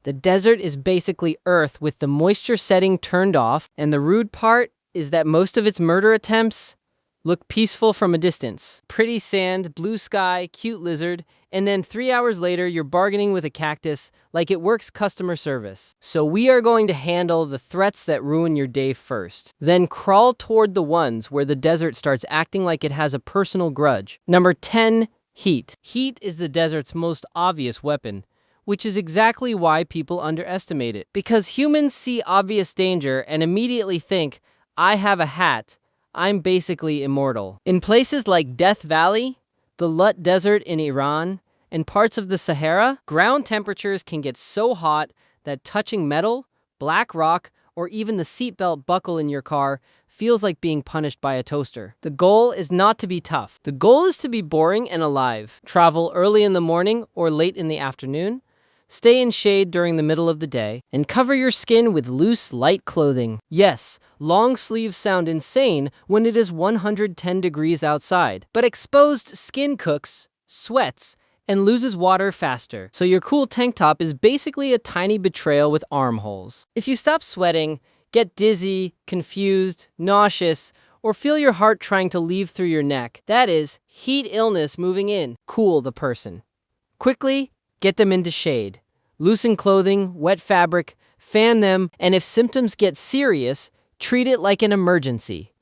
The desert is basically Earth with the moisture setting turned off, and the rude part is that most of its murder attempts look peaceful from a distance. Pretty sand, blue sky, cute lizard, and then 3 hours later, you're bargaining with a cactus like it works customer service. So we are going to handle the threats that ruin your day first. Then crawl toward the ones where the desert starts acting like it has a personal grudge. Number 10, heat. Heat is the desert's most obvious weapon, which is exactly why people underestimate it. Because humans see obvious danger and immediately think, I have a hat, I'm basically immortal. In places like Death Valley, the Lut Desert in Iran, and parts of the Sahara, ground temperatures can get so hot that touching metal, black rock, or even the seatbelt buckle in your car feels like being punished by a toaster. The goal is not to be tough. The goal is to be boring and alive. Travel early in the morning or late in the afternoon. Stay in shade during the middle of the day, and cover your skin with loose, light clothing. Yes, long sleeves sound insane when it is 110 degrees outside, but exposed skin cooks, sweats, and loses water faster. So your cool tank top is basically a tiny betrayal with armholes. If you stop sweating, get dizzy, confused, nauseous, or feel your heart trying to leave through your neck, that is heat illness moving in. Cool the person. Quickly, get them into shade. Loosen clothing, wet fabric, fan them, and if symptoms get serious, treat it like an emergency.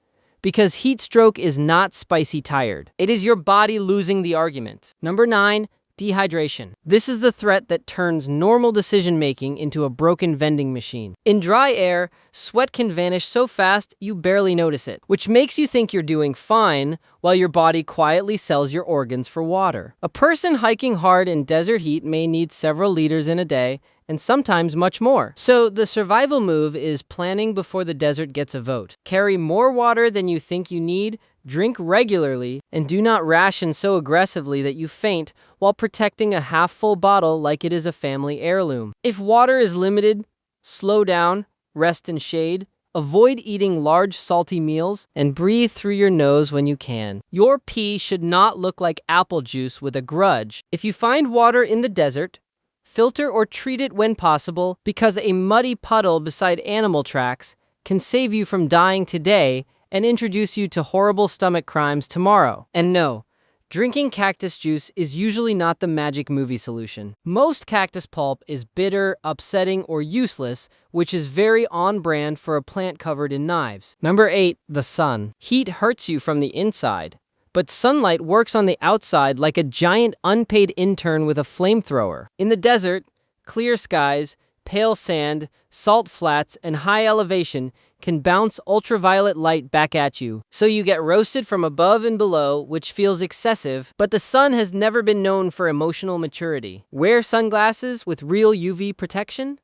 Because heat stroke is not spicy tired. It is your body losing the argument. Number 9, dehydration. This is the threat that turns normal decision-making into a broken vending machine. In dry air, sweat can vanish so fast you barely notice it, which makes you think you're doing fine while your body quietly sells your organs for water. A person hiking hard in desert heat may need several liters in a day, and sometimes much more. So the survival move is planning before the desert gets a vote. Carry more water than you think you need, drink regularly, and do not ration so aggressively that you faint while protecting a half-full bottle like it is a family heirloom. If water is limited, slow down, rest in shade, avoid eating large salty meals, and breathe through your nose when you can. Your pee should not look like apple juice with a grudge. If you find water in the desert, filter or treat it when possible, because a muddy puddle beside animal tracks can save you from dying today and introduce you to horrible stomach crimes tomorrow. And no, drinking cactus juice is usually not the magic movie solution. Most cactus pulp is bitter, upsetting, or useless, which is very on brand for a plant covered in knives. Number 8, the sun. Heat hurts you from the inside, but sunlight works on the outside like a giant unpaid intern with a flamethrower. In the desert, clear skies, pale sand, salt flats, and high elevation can bounce ultraviolet light back at you. So you get roasted from above and below, which feels excessive, but the sun has never been known for emotional maturity. Wear sunglasses with real UV protection,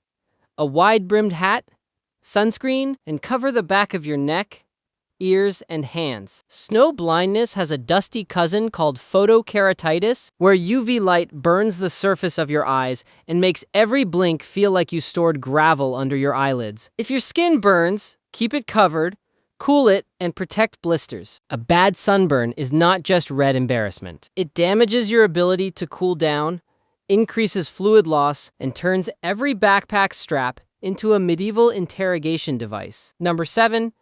a wide-brimmed hat, sunscreen, and cover the back of your neck, ears, and hands. Snow blindness has a dusty cousin called photokeratitis, where UV light burns the surface of your eyes and makes every blink feel like you stored gravel under your eyelids. If your skin burns, keep it covered, cool it, and protect blisters. A bad sunburn is not just red embarrassment. It damages your ability to cool down, increases fluid loss, and turns every backpack strap into a medieval interrogation device. Number 7,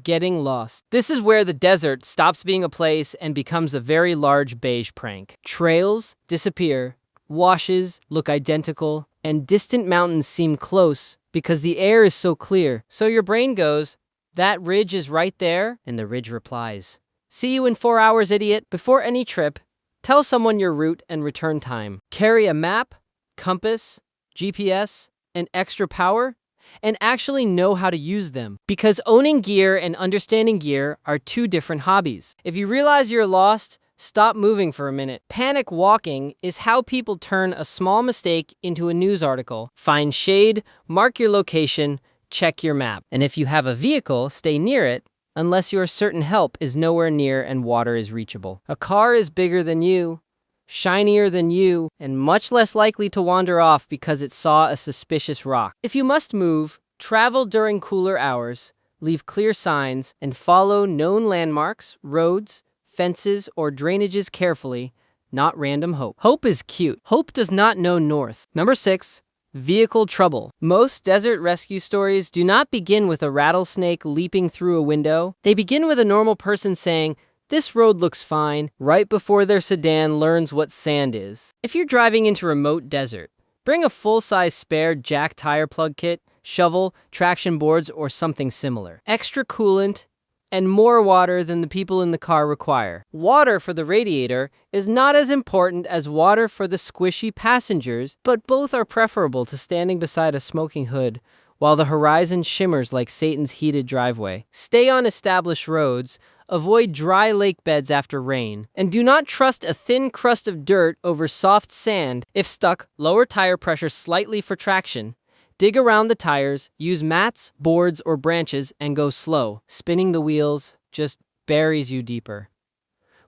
getting lost. This is where the desert stops being a place and becomes a very large beige prank. Trails disappear, washes look identical, and distant mountains seem close because the air is so clear. So your brain goes, that ridge is right there, and the ridge replies, see you in 4 hours, idiot. Before any trip, tell someone your route and return time. Carry a map, compass, GPS, and extra power, and actually know how to use them. Because owning gear and understanding gear are two different hobbies. If you realize you're lost, stop moving for a minute. Panic walking is how people turn a small mistake into a news article. Find shade, mark your location, check your map. And if you have a vehicle, stay near it, unless you are certain help is nowhere near and water is reachable. A car is bigger than you, shinier than you, and much less likely to wander off because it saw a suspicious rock. If you must move, travel during cooler hours, leave clear signs, and follow known landmarks, roads, fences, or drainages carefully, not random hope. Hope is cute. Hope does not know north. Number 6, Vehicle trouble. Most desert rescue stories do not begin with a rattlesnake leaping through a window. They begin with a normal person saying, "This road looks fine," right before their sedan learns what sand is. If you're driving into remote desert, bring a full-size spare jack tire plug kit, shovel, traction boards, or something similar. Extra coolant, and more water than the people in the car require. Water for the radiator is not as important as water for the squishy passengers, but both are preferable to standing beside a smoking hood while the horizon shimmers like Satan's heated driveway. Stay on established roads, avoid dry lake beds after rain, and do not trust a thin crust of dirt over soft sand. If stuck, lower tire pressure slightly for traction. Dig around the tires, use mats, boards, or branches, and go slow. Spinning the wheels just buries you deeper.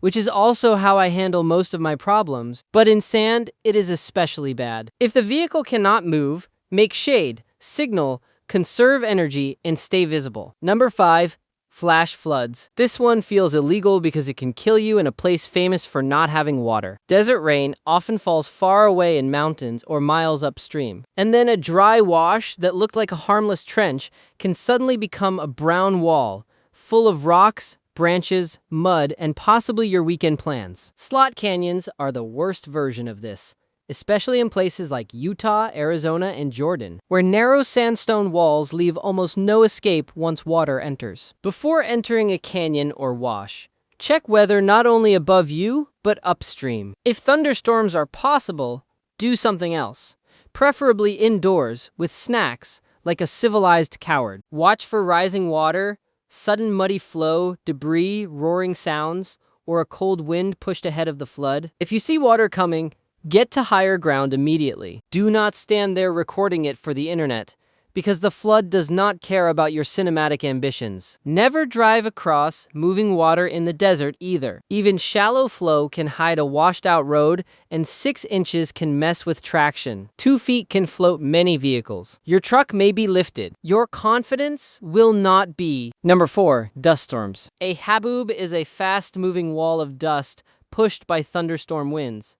Which is also how I handle most of my problems, but in sand, it is especially bad. If the vehicle cannot move, make shade, signal, conserve energy, and stay visible. Number 5. Flash floods. This one feels illegal because it can kill you in a place famous for not having water. Desert rain often falls far away in mountains or miles upstream. And then a dry wash that looked like a harmless trench can suddenly become a brown wall, full of rocks, branches, mud, and possibly your weekend plans. Slot canyons are the worst version of this, especially in places like Utah, Arizona, and Jordan, where narrow sandstone walls leave almost no escape once water enters. Before entering a canyon or wash, check weather not only above you, but upstream. If thunderstorms are possible, do something else, preferably indoors with snacks, like a civilized coward. Watch for rising water, sudden muddy flow, debris, roaring sounds, or a cold wind pushed ahead of the flood. If you see water coming, get to higher ground immediately. Do not stand there recording it for the internet, because the flood does not care about your cinematic ambitions. Never drive across moving water in the desert either. Even shallow flow can hide a washed-out road, and 6 inches can mess with traction. 2 feet can float many vehicles. Your truck may be lifted. Your confidence will not be. Number 4. Dust storms. A haboob is a fast-moving wall of dust pushed by thunderstorm winds.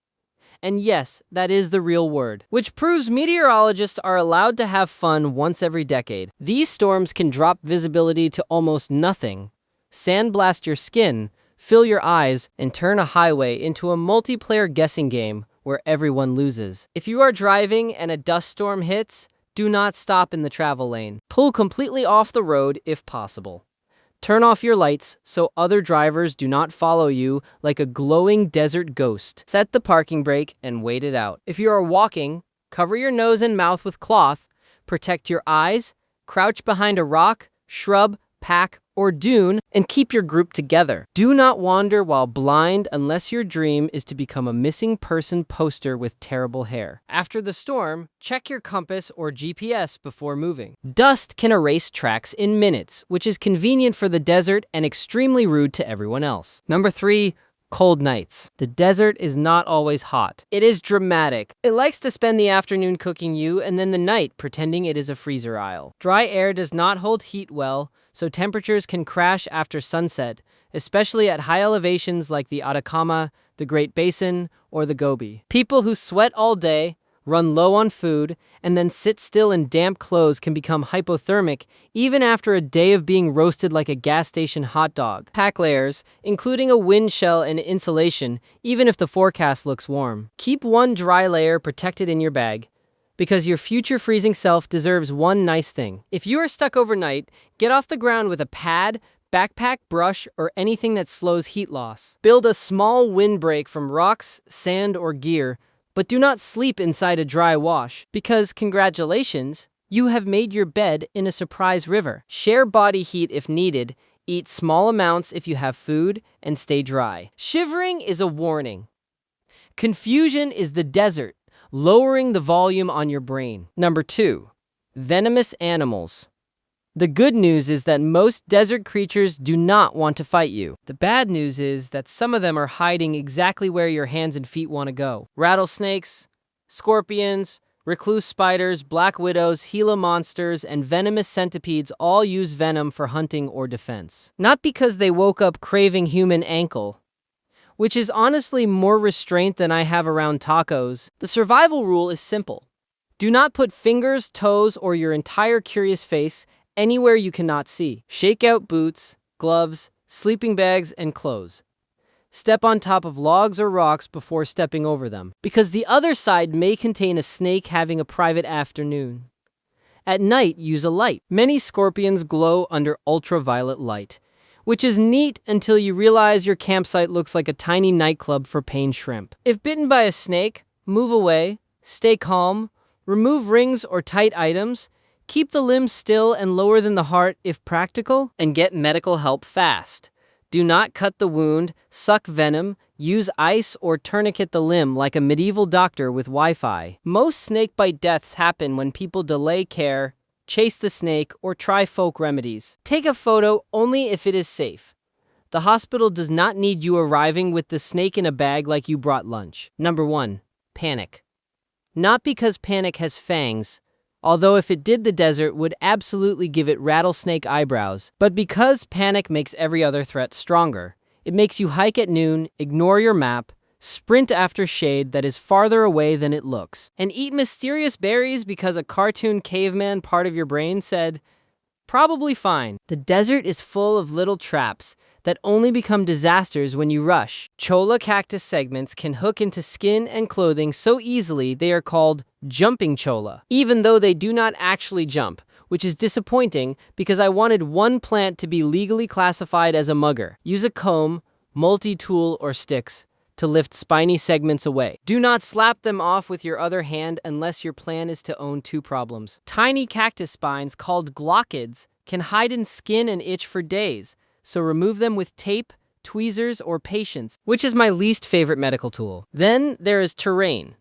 And yes, that is the real word, which proves meteorologists are allowed to have fun once every decade. These storms can drop visibility to almost nothing, sandblast your skin, fill your eyes, and turn a highway into a multiplayer guessing game where everyone loses. If you are driving and a dust storm hits, do not stop in the travel lane. Pull completely off the road if possible. Turn off your lights so other drivers do not follow you like a glowing desert ghost. Set the parking brake and wait it out. If you are walking, cover your nose and mouth with cloth, protect your eyes, crouch behind a rock, shrub, pack, or dune, and keep your group together. Do not wander while blind unless your dream is to become a missing person poster with terrible hair. After the storm, check your compass or GPS before moving. Dust can erase tracks in minutes, which is convenient for the desert and extremely rude to everyone else. Number 3. Cold nights. The desert is not always hot. It is dramatic. It likes to spend the afternoon cooking you and then the night pretending it is a freezer aisle. Dry air does not hold heat well, so temperatures can crash after sunset, especially at high elevations like the Atacama, the Great Basin, or the Gobi. People who sweat all day, run low on food, and then sit still in damp clothes can become hypothermic even after a day of being roasted like a gas station hot dog. Pack layers, including a wind shell and insulation, even if the forecast looks warm. Keep one dry layer protected in your bag, because your future freezing self deserves one nice thing. If you are stuck overnight, get off the ground with a pad, backpack, brush, or anything that slows heat loss. Build a small windbreak from rocks, sand, or gear, but do not sleep inside a dry wash, because congratulations, you have made your bed in a surprise river. Share body heat if needed, eat small amounts if you have food, and stay dry. Shivering is a warning. Confusion is the desert, lowering the volume on your brain. Number 2. Venomous animals. The good news is that most desert creatures do not want to fight you. The bad news is that some of them are hiding exactly where your hands and feet want to go. Rattlesnakes, scorpions, recluse spiders, black widows, Gila monsters, and venomous centipedes all use venom for hunting or defense. Not because they woke up craving human ankle, which is honestly more restraint than I have around tacos. The survival rule is simple. Do not put fingers, toes, or your entire curious face anywhere you cannot see. Shake out boots, gloves, sleeping bags, and clothes. Step on top of logs or rocks before stepping over them, because the other side may contain a snake having a private afternoon. At night, use a light. Many scorpions glow under ultraviolet light, which is neat until you realize your campsite looks like a tiny nightclub for paying shrimp. If bitten by a snake, move away, stay calm, remove rings or tight items, keep the limbs still and lower than the heart if practical, and get medical help fast. Do not cut the wound, suck venom, use ice, or tourniquet the limb like a medieval doctor with Wi-Fi. Most snakebite deaths happen when people delay care, chase the snake, or try folk remedies. Take a photo only if it is safe. The hospital does not need you arriving with the snake in a bag like you brought lunch. Number 1. Panic. Not because panic has fangs, although if it did the desert would absolutely give it rattlesnake eyebrows, but because panic makes every other threat stronger. It makes you hike at noon, ignore your map, sprint after shade that is farther away than it looks, and eat mysterious berries because a cartoon caveman part of your brain said, "Probably fine." The desert is full of little traps that only become disasters when you rush. Cholla cactus segments can hook into skin and clothing so easily they are called jumping cholla, even though they do not actually jump, which is disappointing because I wanted one plant to be legally classified as a mugger. Use a comb, multi-tool, or sticks to lift spiny segments away. Do not slap them off with your other hand unless your plan is to own 2 problems. Tiny cactus spines called glockids can hide in skin and itch for days, so remove them with tape, tweezers, or patience, which is my least favorite medical tool. Then there is terrain.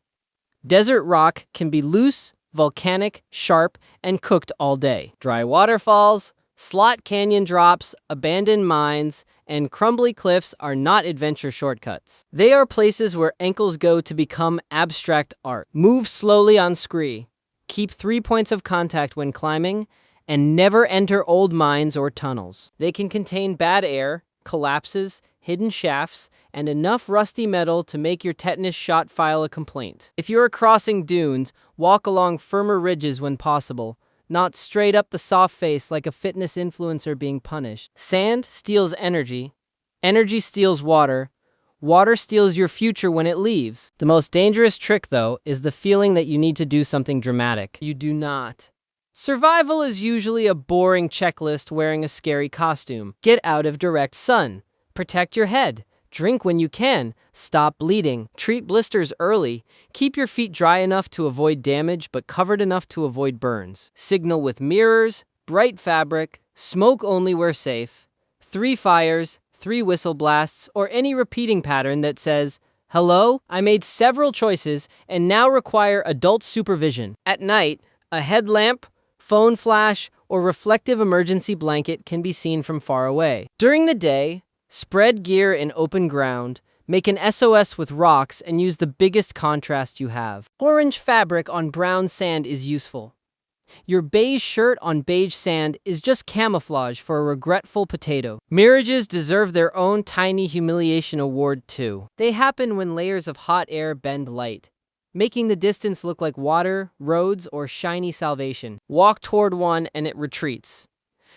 Desert rock can be loose, volcanic, sharp, and cooked all day. Dry waterfalls, slot canyon drops, abandoned mines, and crumbly cliffs are not adventure shortcuts. They are places where ankles go to become abstract art. Move slowly on scree. Keep 3 points of contact when climbing, and never enter old mines or tunnels. They can contain bad air, collapses, hidden shafts, and enough rusty metal to make your tetanus shot file a complaint. If you are crossing dunes, walk along firmer ridges when possible, not straight up the soft face like a fitness influencer being punished. Sand steals energy. Energy steals water. Water steals your future when it leaves. The most dangerous trick, though, is the feeling that you need to do something dramatic. You do not. Survival is usually a boring checklist wearing a scary costume. Get out of direct sun. Protect your head. Drink when you can. Stop bleeding. Treat blisters early. Keep your feet dry enough to avoid damage but covered enough to avoid burns. Signal with mirrors, bright fabric, smoke only where safe, 3 fires, 3 whistle blasts, or any repeating pattern that says, "Hello, I made several choices and now require adult supervision." At night, a headlamp, phone flash, or reflective emergency blanket can be seen from far away. During the day, spread gear in open ground, make an SOS with rocks, and use the biggest contrast you have. Orange fabric on brown sand is useful. Your beige shirt on beige sand is just camouflage for a regretful potato. Mirages deserve their own tiny humiliation award too. They happen when layers of hot air bend light, making the distance look like water, roads, or shiny salvation. Walk toward one and it retreats.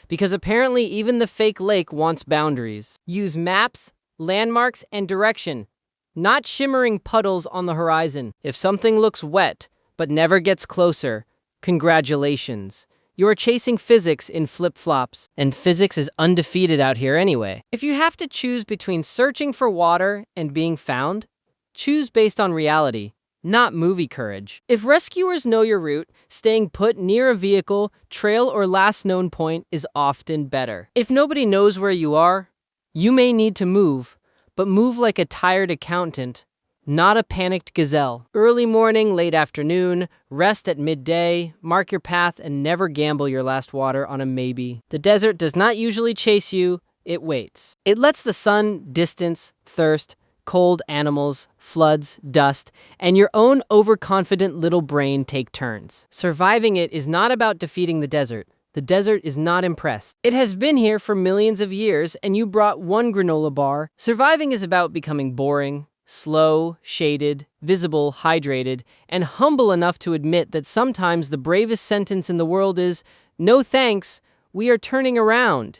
Because apparently even the fake lake wants boundaries. Use maps, landmarks, and direction, not shimmering puddles on the horizon. If something looks wet but never gets closer, congratulations. You are chasing physics in flip-flops, and physics is undefeated out here anyway. If you have to choose between searching for water and being found, choose based on reality, not movie courage. If rescuers know your route, staying put near a vehicle, trail, or last known point is often better. If nobody knows where you are, you may need to move, but move like a tired accountant, not a panicked gazelle. Early morning, late afternoon, rest at midday, mark your path, and never gamble your last water on a maybe. The desert does not usually chase you, it waits. It lets the sun, distance, thirst, cold animals, floods, dust, and your own overconfident little brain take turns. Surviving it is not about defeating the desert. The desert is not impressed. It has been here for millions of years, and you brought one granola bar. Surviving is about becoming boring, slow, shaded, visible, hydrated, and humble enough to admit that sometimes the bravest sentence in the world is, "No thanks, we are turning around."